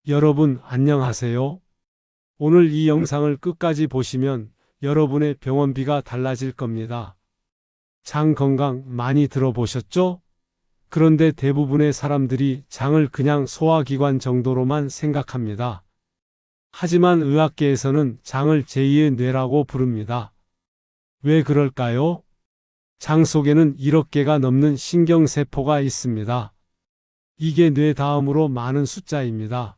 여러분 안녕하세요. 오늘 이 영상을 끝까지 보시면 여러분의 병원비가 달라질 겁니다. 장 건강 많이 들어보셨죠? 그런데 대부분의 사람들이 장을 그냥 소화기관 정도로만 생각합니다. 하지만 의학계에서는 장을 제2의 뇌라고 부릅니다. 왜 그럴까요? 장 속에는 1억 개가 넘는 신경세포가 있습니다. 이게 뇌 다음으로 많은 숫자입니다.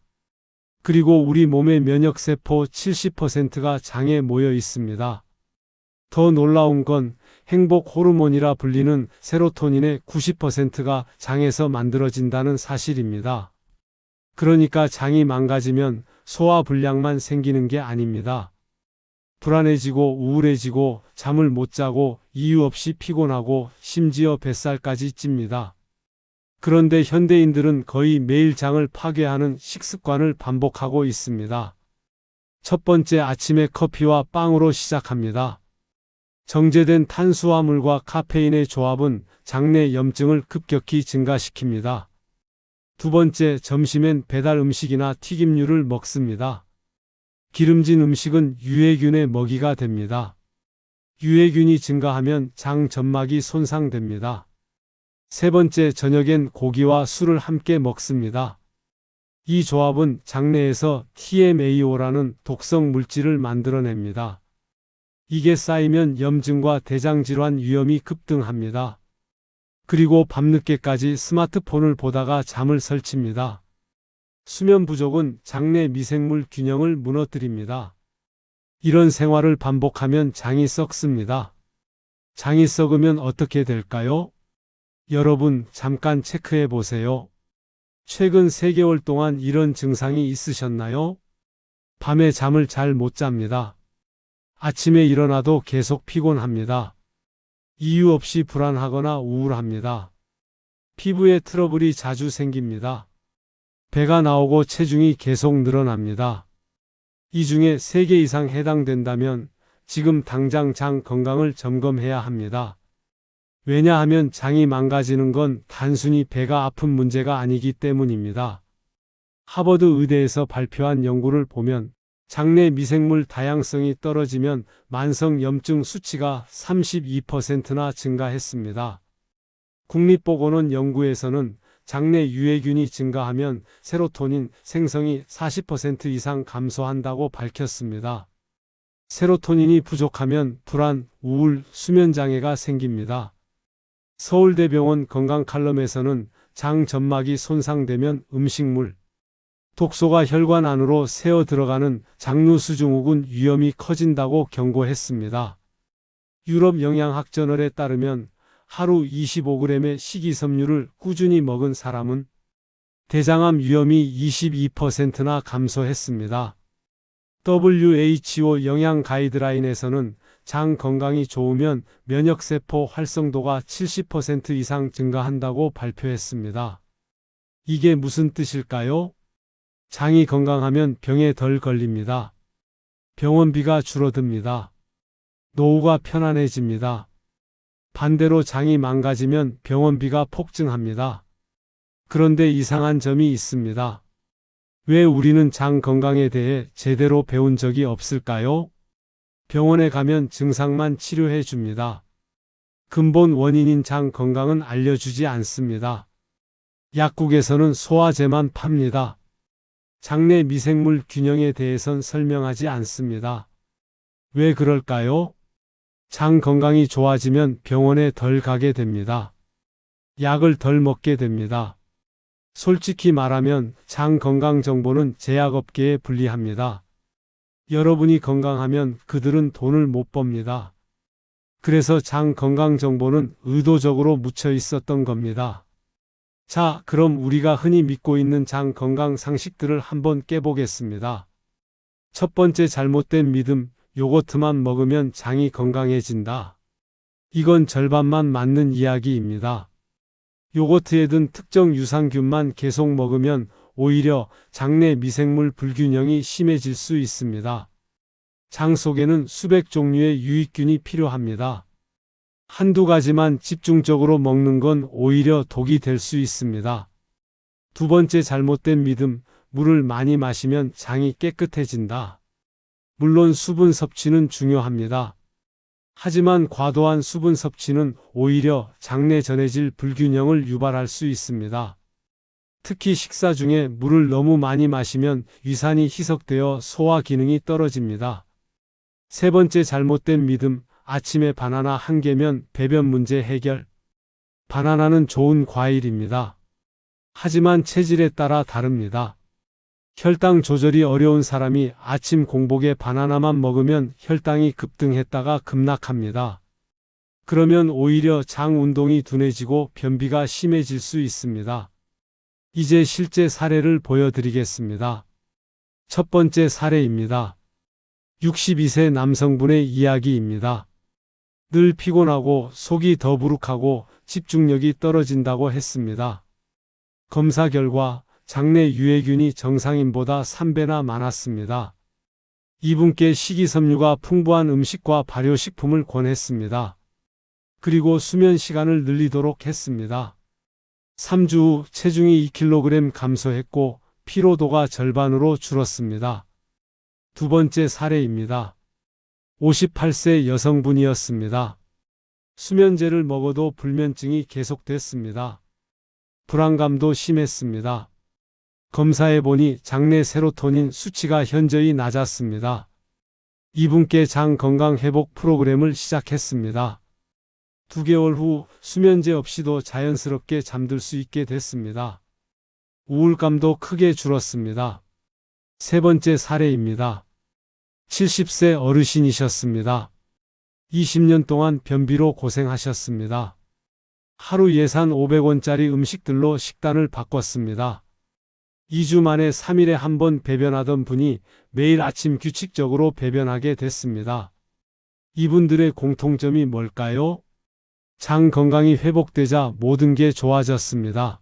그리고 우리 몸의 면역세포 70%가 장에 모여 있습니다. 더 놀라운 건 행복 호르몬이라 불리는 세로토닌의 90%가 장에서 만들어진다는 사실입니다. 그러니까 장이 망가지면 소화불량만 생기는 게 아닙니다. 불안해지고 우울해지고 잠을 못 자고 이유 없이 피곤하고 심지어 뱃살까지 찝니다. 그런데 현대인들은 거의 매일 장을 파괴하는 식습관을 반복하고 있습니다. 첫 번째, 아침에 커피와 빵으로 시작합니다. 정제된 탄수화물과 카페인의 조합은 장내 염증을 급격히 증가시킵니다. 두 번째, 점심엔 배달 음식이나 튀김류를 먹습니다. 기름진 음식은 유해균의 먹이가 됩니다. 유해균이 증가하면 장 점막이 손상됩니다. 세 번째, 저녁엔 고기와 술을 함께 먹습니다. 이 조합은 장내에서 TMAO라는 독성 물질을 만들어냅니다. 이게 쌓이면 염증과 대장질환 위험이 급등합니다. 그리고 밤늦게까지 스마트폰을 보다가 잠을 설칩니다. 수면 부족은 장내 미생물 균형을 무너뜨립니다. 이런 생활을 반복하면 장이 썩습니다. 장이 썩으면 어떻게 될까요? 여러분 잠깐 체크해 보세요. 최근 3개월 동안 이런 증상이 있으셨나요? 밤에 잠을 잘 못 잡니다. 아침에 일어나도 계속 피곤합니다. 이유 없이 불안하거나 우울합니다. 피부에 트러블이 자주 생깁니다. 배가 나오고 체중이 계속 늘어납니다. 이 중에 3개 이상 해당된다면 지금 당장 장 건강을 점검해야 합니다. 왜냐하면 장이 망가지는 건 단순히 배가 아픈 문제가 아니기 때문입니다. 하버드 의대에서 발표한 연구를 보면 장내 미생물 다양성이 떨어지면 만성 염증 수치가 32%나 증가했습니다. 국립보건원 연구에서는 장내 유해균이 증가하면 세로토닌 생성이 40% 이상 감소한다고 밝혔습니다. 세로토닌이 부족하면 불안, 우울, 수면장애가 생깁니다. 서울대병원 건강칼럼에서는 장 점막이 손상되면 음식물, 독소가 혈관 안으로 새어 들어가는 장루수증후군 위험이 커진다고 경고했습니다. 유럽 영양학 저널에 따르면 하루 25g의 식이섬유를 꾸준히 먹은 사람은 대장암 위험이 22%나 감소했습니다. WHO 영양 가이드라인에서는 장 건강이 좋으면 면역세포 활성도가 70% 이상 증가한다고 발표했습니다. 이게 무슨 뜻일까요? 장이 건강하면 병에 덜 걸립니다. 병원비가 줄어듭니다. 노후가 편안해집니다. 반대로 장이 망가지면 병원비가 폭증합니다. 그런데 이상한 점이 있습니다. 왜 우리는 장 건강에 대해 제대로 배운 적이 없을까요? 병원에 가면 증상만 치료해 줍니다. 근본 원인인 장 건강은 알려주지 않습니다. 약국에서는 소화제만 팝니다. 장내 미생물 균형에 대해선 설명하지 않습니다. 왜 그럴까요? 장 건강이 좋아지면 병원에 덜 가게 됩니다. 약을 덜 먹게 됩니다. 솔직히 말하면 장 건강 정보는 제약업계에 불리합니다. 여러분이 건강하면 그들은 돈을 못 법니다. 그래서 장 건강 정보는 의도적으로 묻혀 있었던 겁니다. 자, 그럼 우리가 흔히 믿고 있는 장 건강 상식들을 한번 깨보겠습니다. 첫 번째, 잘못된 믿음, 요거트만 먹으면 장이 건강해진다. 이건 절반만 맞는 이야기입니다. 요거트에 든 특정 유산균만 계속 먹으면 오히려 장내 미생물 불균형이 심해질 수 있습니다. 장 속에는 수백 종류의 유익균이 필요합니다. 한두 가지만 집중적으로 먹는 건 오히려 독이 될 수 있습니다. 두 번째, 잘못된 믿음, 물을 많이 마시면 장이 깨끗해진다. 물론 수분 섭취는 중요합니다. 하지만 과도한 수분 섭취는 오히려 장내 전해질 불균형을 유발할 수 있습니다. 특히 식사 중에 물을 너무 많이 마시면 위산이 희석되어 소화 기능이 떨어집니다. 세 번째 잘못된 믿음, 아침에 바나나 한 개면 배변 문제 해결. 바나나는 좋은 과일입니다. 하지만 체질에 따라 다릅니다. 혈당 조절이 어려운 사람이 아침 공복에 바나나만 먹으면 혈당이 급등했다가 급락합니다. 그러면 오히려 장 운동이 둔해지고 변비가 심해질 수 있습니다. 이제 실제 사례를 보여드리겠습니다. 첫 번째 사례입니다. 62세 남성분의 이야기입니다. 늘 피곤하고 속이 더부룩하고 집중력이 떨어진다고 했습니다. 검사 결과 장내 유해균이 정상인보다 3배나 많았습니다. 이분께 식이섬유가 풍부한 음식과 발효식품을 권했습니다. 그리고 수면 시간을 늘리도록 했습니다. 3주 후 체중이 2kg 감소했고 피로도가 절반으로 줄었습니다. 두 번째 사례입니다. 58세 여성분이었습니다. 수면제를 먹어도 불면증이 계속됐습니다. 불안감도 심했습니다. 검사해보니 장내 세로토닌 수치가 현저히 낮았습니다. 이분께 장 건강 회복 프로그램을 시작했습니다. 2개월 후 수면제 없이도 자연스럽게 잠들 수 있게 됐습니다. 우울감도 크게 줄었습니다. 세 번째 사례입니다. 70세 어르신이셨습니다. 20년 동안 변비로 고생하셨습니다. 하루 예산 500원짜리 음식들로 식단을 바꿨습니다. 2주 만에 3일에 한 번 배변하던 분이 매일 아침 규칙적으로 배변하게 됐습니다. 이분들의 공통점이 뭘까요? 장 건강이 회복되자 모든 게 좋아졌습니다.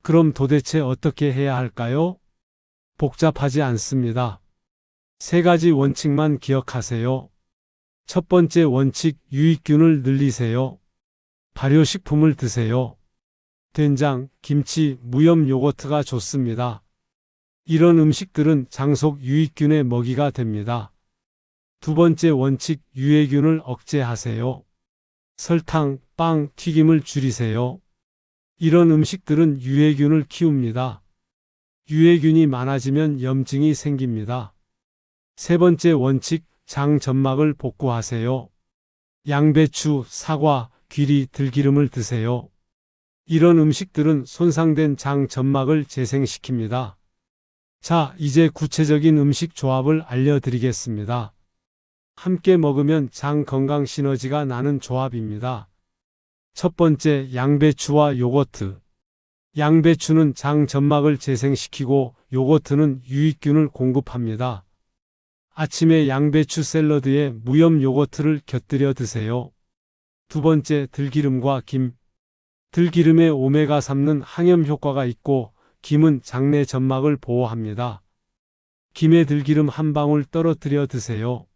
그럼 도대체 어떻게 해야 할까요? 복잡하지 않습니다. 세 가지 원칙만 기억하세요. 첫 번째 원칙, 유익균을 늘리세요. 발효식품을 드세요. 된장, 김치, 무염 요거트가 좋습니다. 이런 음식들은 장속 유익균의 먹이가 됩니다. 두 번째 원칙, 유해균을 억제하세요. 설탕, 빵, 튀김을 줄이세요. 이런 음식들은 유해균을 키웁니다. 유해균이 많아지면 염증이 생깁니다. 세 번째 원칙, 장 점막을 복구하세요. 양배추, 사과, 귀리, 들기름을 드세요. 이런 음식들은 손상된 장 점막을 재생시킵니다. 자, 이제 구체적인 음식 조합을 알려드리겠습니다. 함께 먹으면 장 건강 시너지가 나는 조합입니다. 첫 번째, 양배추와 요거트. 양배추는 장 점막을 재생시키고 요거트는 유익균을 공급합니다. 아침에 양배추 샐러드에 무염 요거트를 곁들여 드세요. 두 번째, 들기름과 김. 들기름에 오메가3는 항염 효과가 있고 김은 장내 점막을 보호합니다. 김에 들기름 한 방울 떨어뜨려 드세요.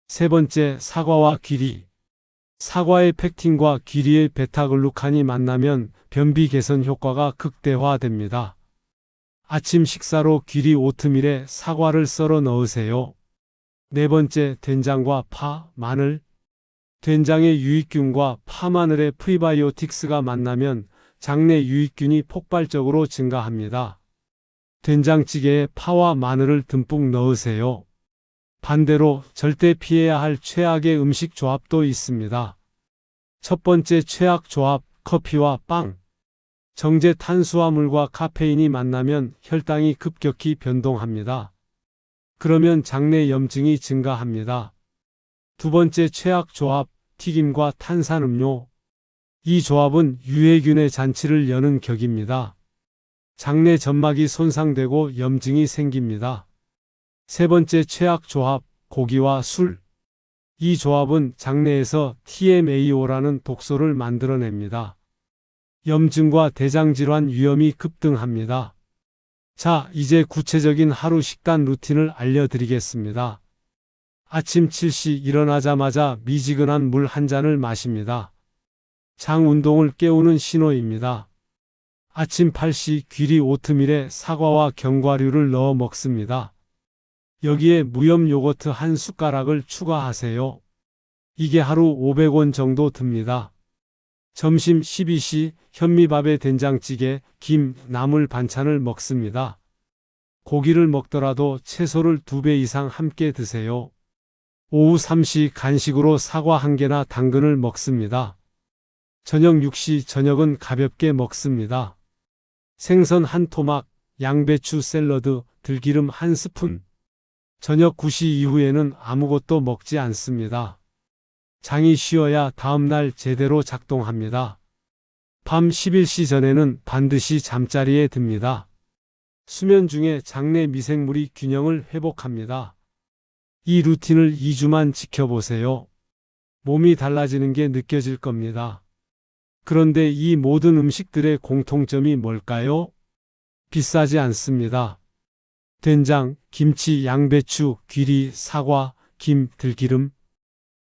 세 번째, 사과와 귀리. 사과의 펙틴과 귀리의 베타글루칸이 만나면 변비 개선 효과가 극대화됩니다. 아침 식사로 귀리 오트밀에 사과를 썰어 넣으세요. 네 번째, 된장과 파, 마늘. 된장의 유익균과 파, 마늘의 프리바이오틱스가 만나면 장내 유익균이 폭발적으로 증가합니다. 된장찌개에 파와 마늘을 듬뿍 넣으세요. 반대로 절대 피해야 할 최악의 음식 조합도 있습니다. 첫 번째 최악 조합, 커피와 빵. 정제 탄수화물과 카페인이 만나면 혈당이 급격히 변동합니다. 그러면 장내 염증이 증가합니다. 두 번째 최악 조합, 튀김과 탄산음료. 이 조합은 유해균의 잔치를 여는 격입니다. 장내 점막이 손상되고 염증이 생깁니다. 세 번째 최악 조합, 고기와 술. 이 조합은 장내에서 TMAO라는 독소를 만들어냅니다. 염증과 대장질환 위험이 급등합니다. 자, 이제 구체적인 하루 식단 루틴을 알려드리겠습니다. 아침 7시 일어나자마자 미지근한 물 한 잔을 마십니다. 장 운동을 깨우는 신호입니다. 아침 8시 귀리 오트밀에 사과와 견과류를 넣어 먹습니다. 여기에 무염 요거트 한 숟가락을 추가하세요. 이게 하루 500원 정도 듭니다. 점심 12시 현미밥에 된장찌개, 김, 나물 반찬을 먹습니다. 고기를 먹더라도 채소를 2배 이상 함께 드세요. 오후 3시 간식으로 사과 1개나 당근을 먹습니다. 저녁 6시 저녁은 가볍게 먹습니다. 생선 1토막, 양배추 샐러드, 들기름 1스푼. 저녁 9시 이후에는 아무것도 먹지 않습니다. 장이 쉬어야 다음날 제대로 작동합니다. 밤 11시 전에는 반드시 잠자리에 듭니다. 수면 중에 장내 미생물이 균형을 회복합니다. 이 루틴을 2주만 지켜보세요. 몸이 달라지는 게 느껴질 겁니다. 그런데 이 모든 음식들의 공통점이 뭘까요? 비싸지 않습니다. 된장, 김치, 양배추, 귀리, 사과, 김, 들기름.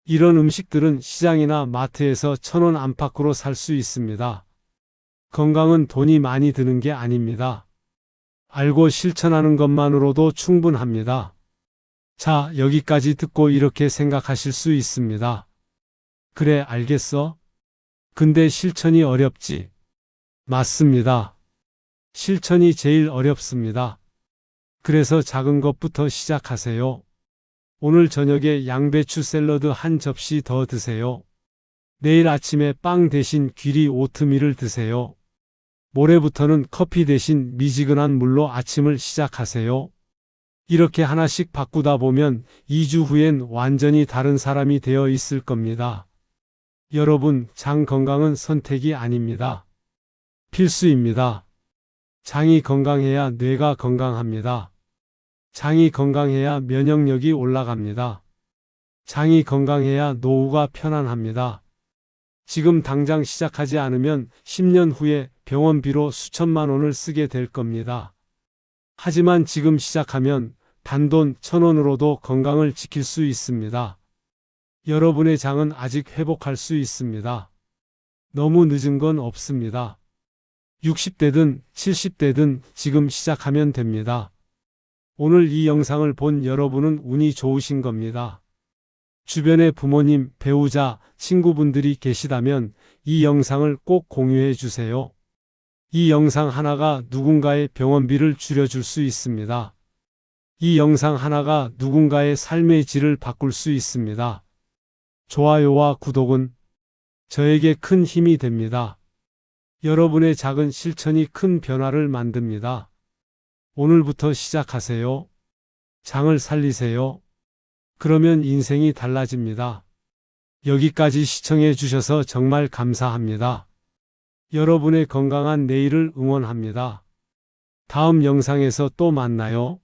이런 음식들은 시장이나 마트에서 1,000원 안팎으로 살 수 있습니다. 건강은 돈이 많이 드는 게 아닙니다. 알고 실천하는 것만으로도 충분합니다. 자, 여기까지 듣고 이렇게 생각하실 수 있습니다. 그래, 알겠어? 근데 실천이 어렵지. 맞습니다. 실천이 제일 어렵습니다. 그래서 작은 것부터 시작하세요. 오늘 저녁에 양배추 샐러드 한 접시 더 드세요. 내일 아침에 빵 대신 귀리 오트밀을 드세요. 모레부터는 커피 대신 미지근한 물로 아침을 시작하세요. 이렇게 하나씩 바꾸다 보면 2주 후엔 완전히 다른 사람이 되어 있을 겁니다. 여러분, 장 건강은 선택이 아닙니다. 필수입니다. 장이 건강해야 뇌가 건강합니다. 장이 건강해야 면역력이 올라갑니다. 장이 건강해야 노후가 편안합니다. 지금 당장 시작하지 않으면 10년 후에 병원비로 수천만 원을 쓰게 될 겁니다. 하지만 지금 시작하면 단돈 1,000원으로도 건강을 지킬 수 있습니다. 여러분의 장은 아직 회복할 수 있습니다. 너무 늦은 건 없습니다. 60대든 70대든 지금 시작하면 됩니다. 오늘 이 영상을 본 여러분은 운이 좋으신 겁니다. 주변에 부모님, 배우자, 친구분들이 계시다면 이 영상을 꼭 공유해 주세요. 이 영상 하나가 누군가의 병원비를 줄여줄 수 있습니다. 이 영상 하나가 누군가의 삶의 질을 바꿀 수 있습니다. 좋아요와 구독은 저에게 큰 힘이 됩니다. 여러분의 작은 실천이 큰 변화를 만듭니다. 오늘부터 시작하세요. 장을 살리세요. 그러면 인생이 달라집니다. 여기까지 시청해 주셔서 정말 감사합니다. 여러분의 건강한 내일을 응원합니다. 다음 영상에서 또 만나요.